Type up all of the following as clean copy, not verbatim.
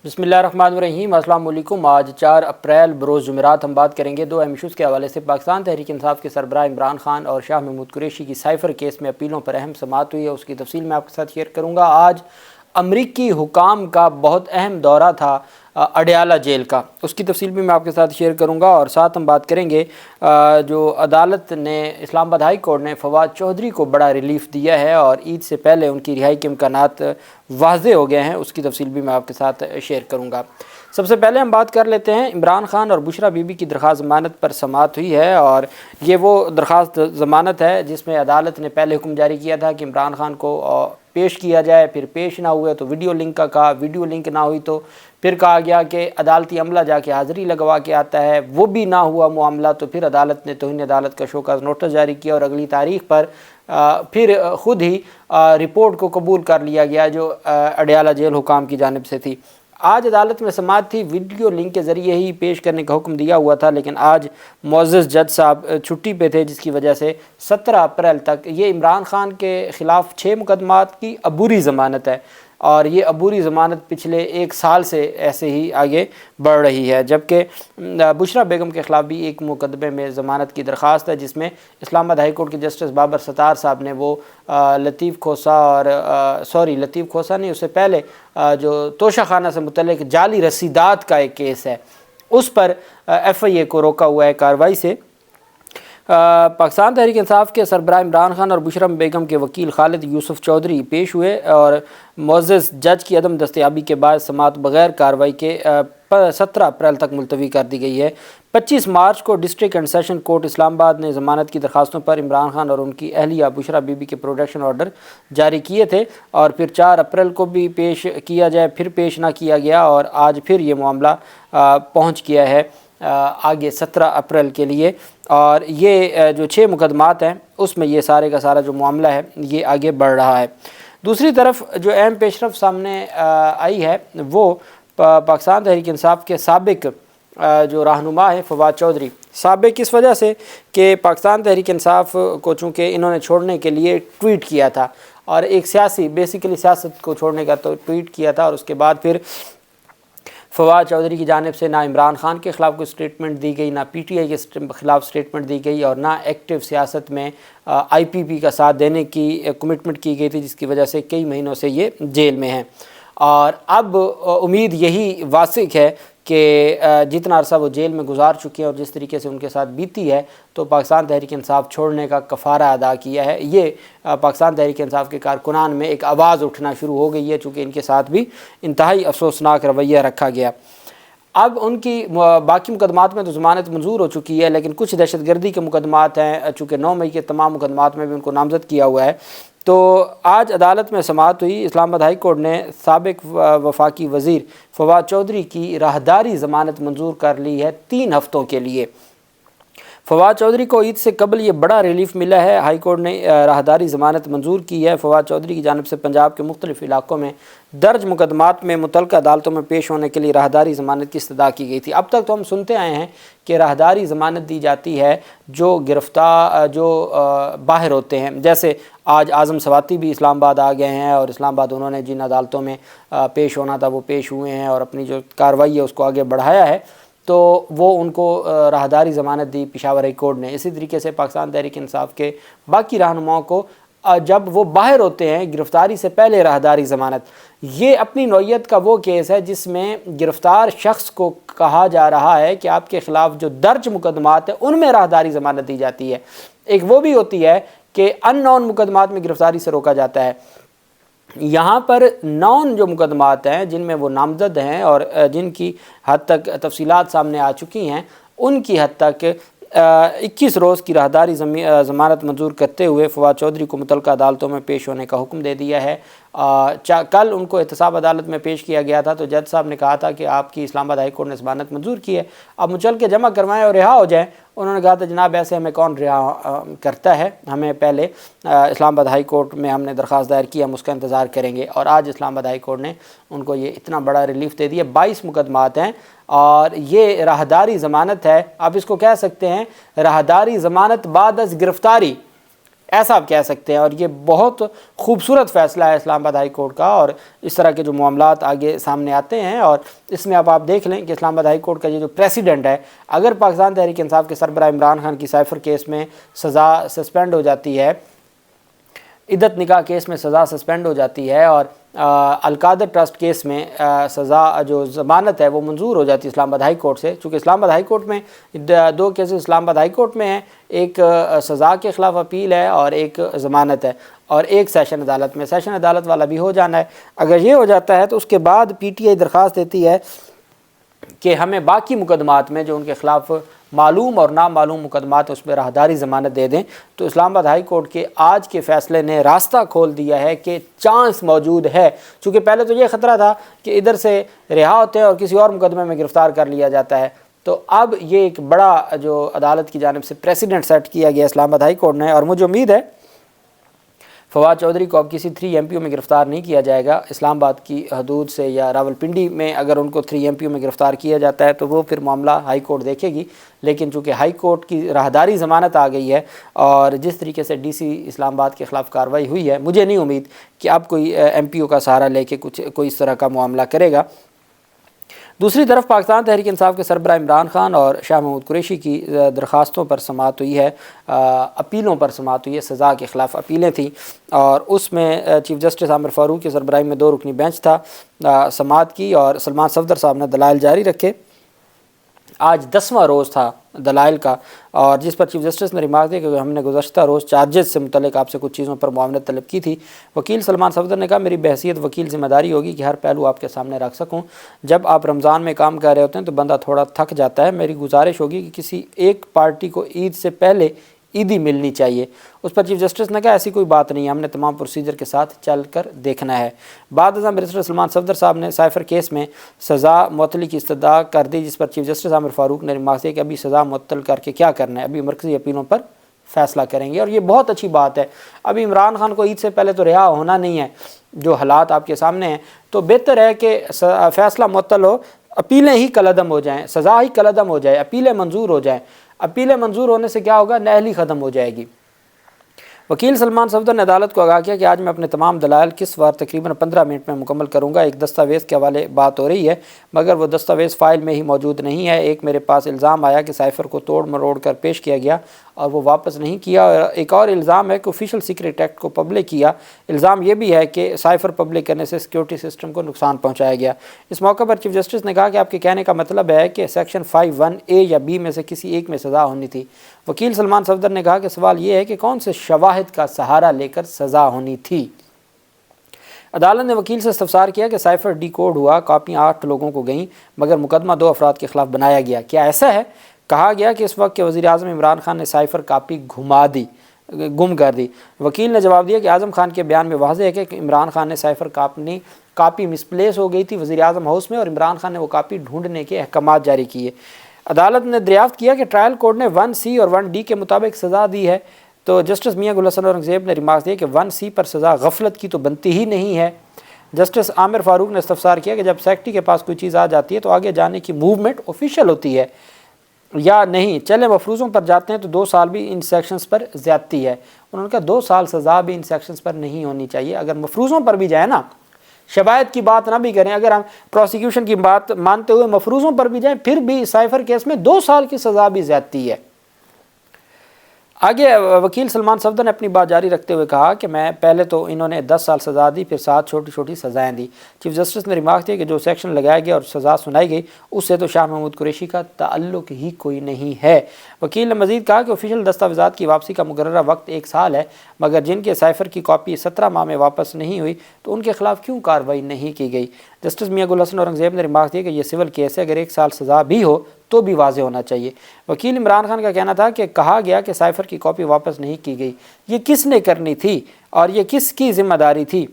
بسم اللہ الرحمن الرحیم۔ السلام علیکم۔ آج 4 اپریل بروز جمعرات ہم بات کریں گے دو اہم ایشوز کے حوالے سے۔ پاکستان تحریک انصاف کے سربراہ عمران خان اور شاہ محمود قریشی کی سائفر کیس میں اپیلوں پر اہم سماعت ہوئی ہے، اس کی تفصیل میں آپ کے ساتھ شیئر کروں گا۔ آج امریکی حکام کا بہت اہم دورہ تھا اڈیالہ جیل کا، اس کی تفصیل بھی میں آپ کے ساتھ شیئر کروں گا، اور ساتھ ہم بات کریں گے جو عدالت نے اسلام آباد ہائی کورٹ نے فواد چودھری کو بڑا ریلیف دیا ہے اور عید سے پہلے ان کی رہائی کے امکانات واضح ہو گئے ہیں، اس کی تفصیل بھی میں آپ کے ساتھ شیئر کروں گا۔ سب سے پہلے ہم بات کر لیتے ہیں عمران خان اور بشرا بی بی کی درخواست ضمانت پر سماعت ہوئی ہے، اور یہ وہ درخواست ضمانت ہے جس میں عدالت نے پہلے حکم جاری کیا تھا کہ عمران خان کو پیش کیا جائے، پھر پیش نہ ہوئے تو ویڈیو لنک کا کہا، ویڈیو لنک نہ ہوئی تو پھر کہا گیا کہ عدالتی عملہ جا کے حاضری لگوا کے آتا ہے، وہ بھی نہ ہوا معاملہ تو پھر عدالت نے توہین عدالت کا شوکاز نوٹس جاری کیا اور اگلی تاریخ پر پھر خود ہی رپورٹ کو قبول کر لیا گیا جو اڈیالہ جیل حکام کی جانب سے تھی۔ آج عدالت میں سماعت تھی، ویڈیو لنک کے ذریعے ہی پیش کرنے کا حکم دیا ہوا تھا، لیکن آج معزز جج صاحب چھٹی پہ تھے، جس کی وجہ سے 17 اپریل تک یہ عمران خان کے خلاف 6 مقدمات کی عبوری ضمانت ہے، اور یہ عبوری ضمانت پچھلے 1 سال سے ایسے ہی آگے بڑھ رہی ہے، جبکہ بشرا بیگم کے خلاف بھی ایک مقدمے میں ضمانت کی درخواست ہے، جس میں اسلام آباد ہائی کورٹ کے جسٹس بابر ستار صاحب نے وہ لطیف کھوسہ نہیں، اس سے پہلے جو توشہ خانہ سے متعلق جعلی رسیدات کا ایک کیس ہے، اس پر ایف آئی اے کو روکا ہوا ہے کارروائی سے۔ پاکستان تحریک انصاف کے سربراہ عمران خان اور بشرا بیگم کے وکیل خالد یوسف چودھری پیش ہوئے، اور معزز جج کی عدم دستیابی کے بعد سماعت بغیر کارروائی کے 17 اپریل تک ملتوی کر دی گئی ہے۔ 25 مارچ کو ڈسٹرکٹ اینڈ سیشن کورٹ اسلام آباد نے ضمانت کی درخواستوں پر عمران خان اور ان کی اہلیہ بشرا بی بی کے پروٹیکشن آرڈر جاری کیے تھے، اور پھر 4 اپریل کو بھی پیش کیا جائے، پھر پیش نہ کیا گیا، اور آج پھر یہ معاملہ پہنچ گیا ہے آگے 17 اپریل کے لیے، اور یہ جو 6 مقدمات ہیں اس میں یہ سارے کا سارا جو معاملہ ہے یہ آگے بڑھ رہا ہے۔ دوسری طرف جو اہم پیش رفت سامنے آئی ہے وہ پاکستان تحریک انصاف کے سابق جو رہنما ہیں فواد چودھری، سابق اس وجہ سے کہ پاکستان تحریک انصاف کو چونکہ انہوں نے چھوڑنے کے لیے ٹویٹ کیا تھا، اور ایک بیسیکلی سیاست کو چھوڑنے کا تو ٹویٹ کیا تھا، اور اس کے بعد پھر فواد چودھری کی جانب سے نہ عمران خان کے خلاف کوئی سٹیٹمنٹ دی گئی، نہ پی ٹی آئی کے خلاف سٹیٹمنٹ دی گئی، اور نہ ایکٹیو سیاست میں آئی پی پی کا ساتھ دینے کی کمٹمنٹ کی گئی تھی، جس کی وجہ سے کئی مہینوں سے یہ جیل میں ہیں۔ اور اب امید یہی واثق ہے کہ جتنا عرصہ وہ جیل میں گزار چکے ہیں اور جس طریقے سے ان کے ساتھ بیتی ہے، تو پاکستان تحریک انصاف چھوڑنے کا کفارہ ادا کیا ہے۔ یہ پاکستان تحریک انصاف کے کارکنان میں ایک آواز اٹھنا شروع ہو گئی ہے، چونکہ ان کے ساتھ بھی انتہائی افسوسناک رویہ رکھا گیا۔ اب ان کی باقی مقدمات میں تو ضمانت منظور ہو چکی ہے، لیکن کچھ دہشت گردی کے مقدمات ہیں، چونکہ 9 مئی کے تمام مقدمات میں بھی ان کو نامزد کیا ہوا ہے۔ تو آج عدالت میں سماعت ہوئی، اسلام آباد ہائی کورٹ نے سابق وفاقی وزیر فواد چودھری کی راہداری ضمانت منظور کر لی ہے 3 ہفتوں کے لیے۔ فواد چودھری کو عید سے قبل یہ بڑا ریلیف ملا ہے، ہائی کورٹ نے راہداری ضمانت منظور کی ہے۔ فواد چودھری کی جانب سے پنجاب کے مختلف علاقوں میں درج مقدمات میں متعلقہ عدالتوں میں پیش ہونے کے لیے راہداری ضمانت کی استدعا کی گئی تھی۔ اب تک تو ہم سنتے آئے ہیں کہ راہداری ضمانت دی جاتی ہے جو گرفتار جو باہر ہوتے ہیں، جیسے آج اعظم سواتی بھی اسلام آباد آ گئے ہیں، اور اسلام آباد انہوں نے جن عدالتوں میں پیش ہونا تھا وہ پیش ہوئے ہیں، اور اپنی جو کارروائی ہے اس کو آگے بڑھایا ہے، تو وہ ان کو راہداری ضمانت دی پشاور ہائی کورٹ نے۔ اسی طریقے سے پاکستان تحریک انصاف کے باقی رہنماؤں کو جب وہ باہر ہوتے ہیں گرفتاری سے پہلے راہداری ضمانت، یہ اپنی نوعیت کا وہ کیس ہے جس میں گرفتار شخص کو کہا جا رہا ہے کہ آپ کے خلاف جو درج مقدمات ہیں ان میں راہداری ضمانت دی جاتی ہے۔ ایک وہ بھی ہوتی ہے کہ ان نون مقدمات میں گرفتاری سے روکا جاتا ہے۔ یہاں پر نون جو مقدمات ہیں جن میں وہ نامزد ہیں اور جن کی حد تک تفصیلات سامنے آ چکی ہیں، ان کی حد تک 21 روز کی راہداری ضمانت منظور کرتے ہوئے فواد چودھری کو متعلقہ عدالتوں میں پیش ہونے کا حکم دے دیا ہے۔ کل ان کو احتساب عدالت میں پیش کیا گیا تھا، تو جج صاحب نے کہا تھا کہ آپ کی اسلام آباد ہائی کورٹ نے ضمانت منظور کی ہے، اب مچل کے جمع کروائیں اور رہا ہو جائیں۔ انہوں نے کہا تھا جناب ایسے ہمیں کون رہا کرتا ہے، ہمیں پہلے اسلام آباد ہائی کورٹ میں ہم نے درخواست دائر کی، ہم اس کا انتظار کریں گے، اور آج اسلام آباد ہائی کورٹ نے ان کو یہ اتنا بڑا ریلیف دے دیا۔ 22 مقدمات ہیں اور یہ راہداری ضمانت ہے، آپ اس کو کہہ سکتے ہیں راہداری ضمانت بعد از گرفتاری، ایسا آپ کہہ سکتے ہیں۔ اور یہ بہت خوبصورت فیصلہ ہے اسلام آباد ہائی کورٹ کا، اور اس طرح کے جو معاملات آگے سامنے آتے ہیں، اور اس میں اب آپ دیکھ لیں کہ اسلام آباد ہائی کورٹ کا یہ جو پریسیڈنٹ ہے، اگر پاکستان تحریک انصاف کے سربراہ عمران خان کی سائفر کیس میں سزا سسپینڈ ہو جاتی ہے، عدت نکاح کیس میں سزا سسپینڈ ہو جاتی ہے، اور القادر ٹرسٹ کیس میں سزا جو ضمانت ہے وہ منظور ہو جاتی ہے اسلام آباد ہائی کورٹ سے، چونکہ اسلام آباد ہائی کورٹ میں دو کیسز اسلام آباد ہائی کورٹ میں ہیں، ایک سزا کے خلاف اپیل ہے اور ایک ضمانت ہے، اور ایک سیشن عدالت میں، سیشن عدالت والا بھی ہو جانا ہے۔ اگر یہ ہو جاتا ہے تو اس کے بعد پی ٹی آئی درخواست دیتی ہے کہ ہمیں باقی مقدمات میں جو ان کے خلاف معلوم اور نامعلوم مقدمات اس پہ راہداری ضمانت دے دیں۔ تو اسلام آباد ہائی کورٹ کے آج کے فیصلے نے راستہ کھول دیا ہے کہ چانس موجود ہے، چونکہ پہلے تو یہ خطرہ تھا کہ ادھر سے رہا ہوتے ہیں اور کسی اور مقدمے میں گرفتار کر لیا جاتا ہے، تو اب یہ ایک بڑا جو عدالت کی جانب سے پریسیڈنٹ سیٹ کیا گیا اسلام آباد ہائی کورٹ نے، اور مجھے امید ہے فواد چودھری کو اب کسی 3 MP میں گرفتار نہیں کیا جائے گا اسلام آباد کی حدود سے، یا راولپنڈی میں اگر ان کو 3 MP میں گرفتار کیا جاتا ہے تو وہ پھر معاملہ ہائی کورٹ دیکھے گی، لیکن چونکہ ہائی کورٹ کی راہداری ضمانت آ گئی ہے اور جس طریقے سے ڈی سی اسلام آباد کے خلاف کارروائی ہوئی ہے، مجھے نہیں امید کہ اب کوئی MP کا سہارا لے کے کوئی اس طرح کا معاملہ کرے گا۔ دوسری طرف پاکستان تحریک انصاف کے سربراہ عمران خان اور شاہ محمود قریشی کی درخواستوں پر سماعت ہوئی ہے، اپیلوں پر سماعت ہوئی ہے، سزا کے خلاف اپیلیں تھیں، اور اس میں چیف جسٹس عامر فاروق کی سربراہی میں 2 رکنی بینچ تھا، سماعت کی، اور سلمان صفدر صاحب نے دلائل جاری رکھے۔ آج 10واں روز تھا دلائل کا، اور جس پر چیف جسٹس نے ریمارک دی کہ ہم نے گزشتہ روز چارجز سے متعلق آپ سے کچھ چیزوں پر معاونت طلب کی تھی۔ وکیل سلمان صفدر نے کہا میری بحیثیت وکیل ذمہ داری ہوگی کہ ہر پہلو آپ کے سامنے رکھ سکوں، جب آپ رمضان میں کام کر رہے ہوتے ہیں تو بندہ تھوڑا تھک جاتا ہے، میری گزارش ہوگی کہ کسی ایک پارٹی کو عید سے پہلے عیدی ملنی چاہیے۔ اس پر چیف جسٹس نے کہا ایسی کوئی بات نہیں ہے، ہم نے تمام پروسیجر کے ساتھ چل کر دیکھنا ہے۔ بعد ازاں بیرسٹر سلمان صفدر صاحب نے سائفر کیس میں سزا معطلی کی استدعا کر دی، جس پر چیف جسٹس عامر فاروق نے ریمارک دیا کہ ابھی سزا معطل کر کے کیا کرنا ہے، ابھی مرکزی اپیلوں پر فیصلہ کریں گے، اور یہ بہت اچھی بات ہے۔ ابھی عمران خان کو عید سے پہلے تو رہا ہونا نہیں ہے، جو حالات آپ کے سامنے ہیں، تو بہتر ہے کہ فیصلہ معطل ہو، اپیلیں ہی کالعدم ہو جائیں، سزا ہی کالعدم ہو جائے، اپیلیں منظور ہو جائیں۔ اپیلیں منظور ہونے سے کیا ہوگا، نااہلی ختم ہو جائے گی۔ وکیل سلمان صفدر نے عدالت کو آگاہ کیا کہ آج میں اپنے تمام دلائل کس وار تقریباً 15 منٹ میں مکمل کروں گا۔ ایک دستاویز کے حوالے بات ہو رہی ہے، مگر وہ دستاویز فائل میں ہی موجود نہیں ہے۔ ایک میرے پاس الزام آیا کہ سائفر کو توڑ مروڑ کر پیش کیا گیا اور وہ واپس نہیں کیا، اور ایک اور الزام ہے کہ آفیشیل سیکرٹ ایکٹ کو پبلک کیا۔ الزام یہ بھی ہے کہ سائفر پبلک کرنے سے سیکیورٹی سسٹم کو نقصان پہنچایا گیا۔ اس موقع پر چیف جسٹس نے کہا کہ آپ کے کہنے کا مطلب ہے کہ سیکشن 5(1)(a) یا B میں سے کسی ایک میں سزا ہونی تھی۔ وکیل سلمان صفدر نے کہا کہ سوال یہ ہے کہ کون سے شواہد کا سہارا لے کر سزا ہونی تھی۔ عدالت نے وکیل سے استفسار کیا کہ سائفر ڈی کوڈ ہوا، کاپیاں 8 لوگوں کو گئیں، مگر مقدمہ 2 افراد کے خلاف بنایا گیا، کیا ایسا ہے؟ کہا گیا کہ اس وقت کے وزیر اعظم عمران خان نے سائفر کاپی گم کر دی۔ وکیل نے جواب دیا کہ اعظم خان کے بیان میں واضح ہے کہ عمران خان نے سائفر کاپی مسپلیس ہو گئی تھی وزیر اعظم ہاؤس میں، اور عمران خان نے وہ کاپی ڈھونڈنے کے احکامات جاری کیے۔ عدالت نے دریافت کیا کہ ٹرائل کورٹ نے 1C اور 1D کے مطابق سزا دی ہے، تو جسٹس میاں گل حسن اورنگزیب نے ریمارک دیا کہ 1C پر سزا غفلت کی تو بنتی ہی نہیں ہے۔ جسٹس عامر فاروق نے استفسار کیا کہ جب سیکرٹری کے پاس کوئی چیز آ جاتی ہے تو آگے جانے کی موومنٹ آفیشیل ہوتی ہے یا نہیں؟ چلے مفروضوں پر جاتے ہیں تو 2 سال بھی ان سیکشنز پر زیادتی ہے۔ انہوں نے کہا 2 سال سزا بھی ان سیکشنز پر نہیں ہونی چاہیے۔ اگر مفروضوں پر بھی جائے نا، شواہد کی بات نہ بھی کریں، اگر ہم پروسیکیوشن کی بات مانتے ہوئے مفروضوں پر بھی جائیں، پھر بھی سائفر کیس میں 2 سال کی سزا بھی زیادتی ہے۔ آگے وکیل سلمان صفدر نے اپنی بات جاری رکھتے ہوئے کہا کہ میں پہلے تو انہوں نے 10 سال سزا دی، پھر 7 چھوٹی چھوٹی سزائیں دی۔ چیف جسٹس نے ریمارک دیا کہ جو سیکشن لگایا گیا اور سزا سنائی گئی اس سے تو شاہ محمود قریشی کا تعلق ہی کوئی نہیں ہے۔ وکیل نے مزید کہا کہ آفیشیل دستاویزات کی واپسی کا مقررہ وقت 1 سال ہے، مگر جن کے سائفر کی کاپی 17 ماہ میں واپس نہیں ہوئی تو ان کے خلاف کیوں کارروائی نہیں کی گئی؟ جسٹس میاں گل حسن اورنگزیب نے ریمارک دیا کہ یہ سول کیس ہے، اگر 1 سال سزا بھی ہو تو بھی واضح ہونا چاہیے۔ وکیل عمران خان کا کہنا تھا کہ کہا گیا کہ سائفر کی کاپی واپس نہیں کی گئی، یہ کس نے کرنی تھی اور یہ کس کی ذمہ داری تھی؟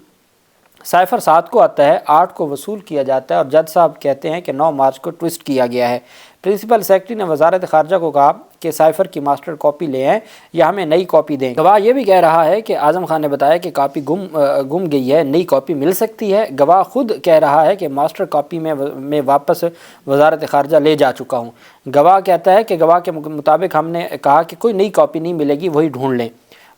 سائفر 7 کو آتا ہے، 8 کو وصول کیا جاتا ہے، اور جج صاحب کہتے ہیں کہ 9 مارچ کو ٹوسٹ کیا گیا ہے۔ پرنسپل سیکرٹری نے وزارت خارجہ کو کہا کہ سائفر کی ماسٹر کاپی لے آئیں یا ہمیں نئی کاپی دیں۔ گواہ یہ بھی کہہ رہا ہے کہ اعظم خان نے بتایا کہ کاپی گم گئی ہے، نئی کاپی مل سکتی ہے۔ گواہ خود کہہ رہا ہے کہ ماسٹر کاپی میں واپس وزارت خارجہ لے جا چکا ہوں۔ گواہ کہتا ہے کہ گواہ کے مطابق ہم نے کہا کہ کوئی نئی کاپی نہیں ملے گی، وہی ڈھونڈ لیں۔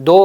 2